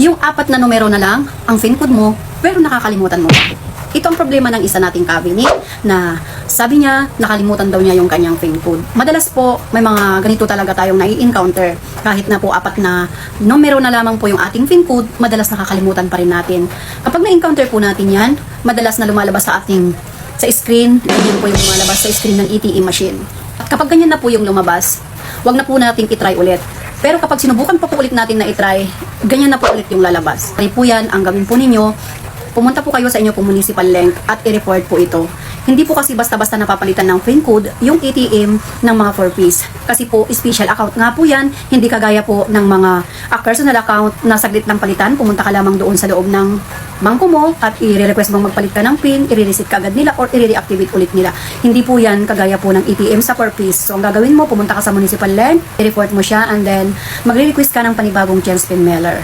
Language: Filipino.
Yung 4 na numero na lang ang PIN code mo, pero nakakalimutan mo. Ito ang problema ng isa nating cabinet na sabi niya nakalimutan daw niya yung kanyang PIN code. Madalas po may mga ganito talaga tayong nai-encounter. Kahit na po 4 na numero na lamang po yung ating PIN code, madalas nakakalimutan pa rin natin. Kapag na-encounter po natin yan, madalas na lumalabas sa screen, yun po yung lumalabas sa screen ng ATM machine. At kapag ganyan na po yung lumabas, wag na po nating itry ulit. Pero kapag sinubukan pa po ulit natin na itry, ganyan na po ulit yung lalabas. Kaya po yan, ang gawin po ninyo, pumunta po kayo sa inyo pong municipal link at i-report po ito. Hindi po kasi basta-basta napapalitan ng PIN code yung ATM ng mga 4-piece. Kasi po, special account nga po yan, hindi kagaya po ng mga personal account na saglit lang palitan. Pumunta ka lamang doon sa loob ng bangko mo at i-request mong magpalit ka ng PIN, i-reset ka agad nila or i-reactivate ulit nila. Hindi po yan kagaya po ng ATM sa 4-piece. So, ang gagawin mo, pumunta ka sa municipal link, i-report mo siya, and then magre-request ka ng panibagong Gems PIN mailer.